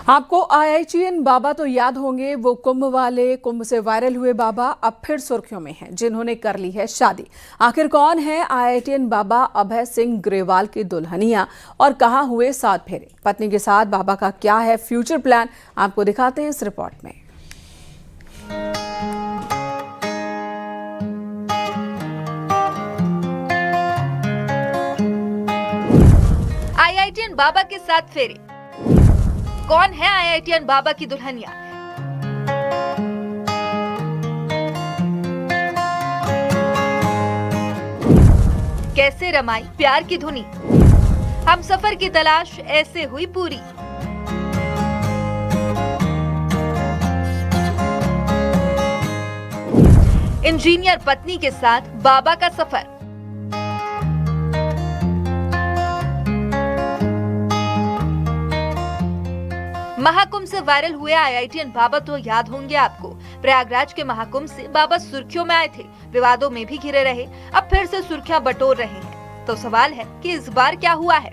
आपको आईआईटीएन बाबा तो याद होंगे, वो कुंभ से वायरल हुए बाबा अब फिर सुर्खियों में हैं, जिन्होंने कर ली है शादी। आखिर कौन है आईआईटीएन बाबा अभय सिंह ग्रेवाल की दुल्हनिया और कहां हुए 7 फेरे? पत्नी के साथ बाबा का क्या है फ्यूचर प्लान, आपको दिखाते हैं इस रिपोर्ट में। आईआईटीएन बाबा के 7 फेरे। कौन है आईआईटीएन बाबा की दुल्हनिया? कैसे रमाई प्यार की धुनी? हम सफर की तलाश ऐसे हुई पूरी। इंजीनियर पत्नी के साथ बाबा का सफर। महाकुंभ से वायरल हुए आईआईटीएन बाबा तो याद होंगे आपको। प्रयागराज के महाकुंभ से बाबा सुर्खियों में आए थे, विवादों में भी घिरे रहे, अब फिर से सुर्खियां बटोर रहे हैं। तो सवाल है कि इस बार क्या हुआ है?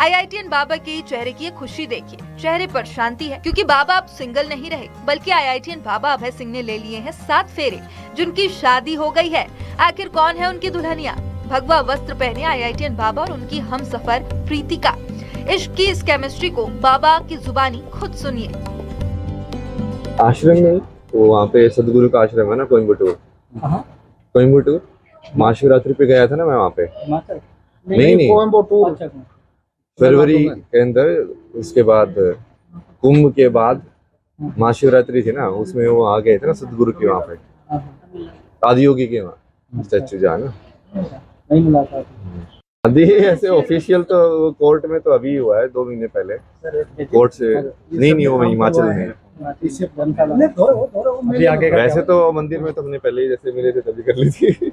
आईआईटीएन बाबा के चेहरे की खुशी देखिए, चेहरे पर शांति है, क्योंकि बाबा अब सिंगल नहीं रहे, बल्कि आईआईटीएन बाबा अभय सिंह ने ले लिए हैं 7 फेरे, जिनकी शादी हो गई है। आखिर कौन है उनकी दुल्हनिया? भगवा वस्त्र पहने आईआईटीएन बाबा और उनकी हमसफर प्रीतिका। इश्क की इस केमिस्ट्री को बाबा की जुबानी खुद सुनिए। आश्रम में वहाँ पे सदगुरु का आश्रम है ना, कोयम्बटूर। महाशिवरात्रि पे गया था ना मैं वहाँ पे। नहीं फरवरी के अंदर, उसके बाद कुंभ के बाद महाशिवरात्रि थी ना, उसमें वो आ गए थे ना सदगुरु के वहाँ पे, आदियोगी के वहाँ स्टैचू जहाँ ना। नहीं मिला था शादी ऐसे ऑफिशियल तो कोर्ट में तो अभी हुआ है 2 महीने पहले कोर्ट से। नहीं वो हिमाचल में। वैसे तो मंदिर में तो हमने पहले ही जैसे मिले थे तभी कर ली थी।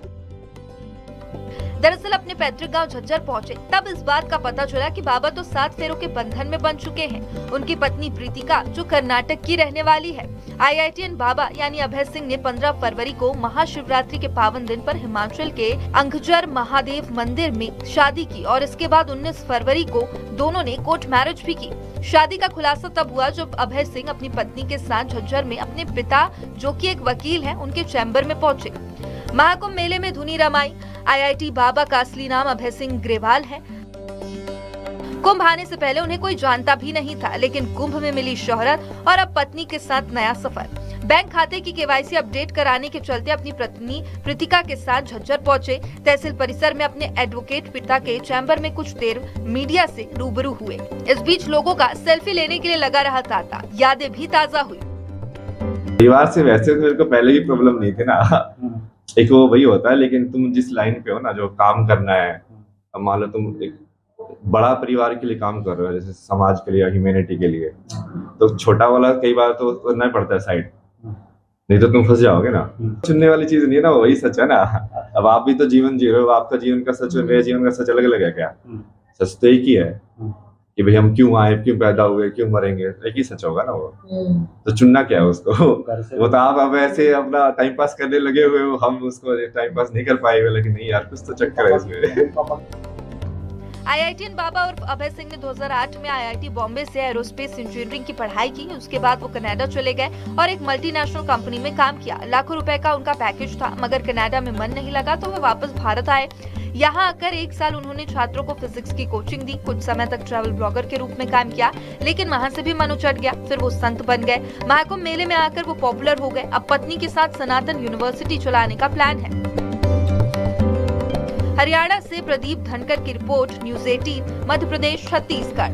दरअसल अपने पैतृक गांव झज्जर पहुंचे तब इस बात का पता चला कि बाबा तो 7 फेरों के बंधन में बन चुके हैं। उनकी पत्नी प्रीतिका, जो कर्नाटक की रहने वाली है। आईआईटीएन बाबा यानी अभय सिंह ने 15 फरवरी को महाशिवरात्रि के पावन दिन पर हिमाचल के अंगझर महादेव मंदिर में शादी की और इसके बाद 19 फरवरी को दोनों ने कोर्ट मैरिज भी की। शादी का खुलासा तब हुआ जब अभय सिंह अपनी पत्नी के साथ झज्जर में अपने पिता, जो कि एक वकील हैं, उनके चैम्बर में पहुंचे। महाकुंभ मेले में धुनी रमाई। आईआईटी बाबा का असली नाम अभय सिंह ग्रेवाल है। कुंभ आने से पहले उन्हें कोई जानता भी नहीं था, लेकिन कुंभ में मिली शोहरत और अब पत्नी के साथ नया सफर। बैंक खाते की केवाईसी अपडेट कराने के चलते अपनी पत्नी प्रीतिका के साथ झज्जर पहुंचे। तहसील परिसर में अपने एडवोकेट पिता के चैम्बर में कुछ देर मीडिया से रूबरू हुए। इस बीच लोगों का सेल्फी लेने के लिए लगा रहा तांता, यादें भी ताजा हुई। परिवार से वैसे तो मेरे को पहले ही प्रॉब्लम नहीं थी ना, एक वो वही होता है, लेकिन तुम जिस लाइन पे हो ना, जो काम करना है, अब मान लो तुम एक बड़ा परिवार के लिए काम कर रहे हो, जैसे समाज के लिए या ह्यूमैनिटी के लिए, तो छोटा वाला कई बार तो करना ही पड़ता है साइड, नहीं तो तुम फंस जाओगे ना। चुनने वाली चीज नहीं है ना, वही सच है ना। अब आप भी तो जीवन जी रहे हो, आपका जीवन का सच और मेरे जीवन का सच अलग अलग है क्या? सच तो एक ही है कि भाई हम क्यों आए, क्यों पैदा हुए, क्यों मरेंगे, एक ही सच होगा ना वो। तो चुनना क्या है उसको? वो तो आप अब ऐसे अपना टाइम पास करने लगे हुए हो, हम उसको टाइम पास नहीं कर पाए हुए, लेकिन नहीं यार, कुछ तो चक्कर है इसमें। आईआईटीएन बाबा और अभय सिंह ने 2008 में आईआईटी बॉम्बे से एरोस्पेस इंजीनियरिंग की पढ़ाई की। उसके बाद वो कनाडा चले गए और एक मल्टीनेशनल कंपनी में काम किया। लाखों रुपए का उनका पैकेज था, मगर कनाडा में मन नहीं लगा तो वे वापस भारत आए। यहाँ आकर 1 साल उन्होंने छात्रों को फिजिक्स की कोचिंग दी। कुछ समय तक ट्रैवल ब्लॉगर के रूप में काम किया, लेकिन वहाँ से भी मन उचट गया। फिर वो संत बन गए। महाकुंभ मेले में आकर वो पॉपुलर हो गए। अब पत्नी के साथ सनातन यूनिवर्सिटी चलाने का प्लान है। हरियाणा से प्रदीप धनकर की रिपोर्ट, न्यूज़ 18 मध्य प्रदेश छत्तीसगढ़।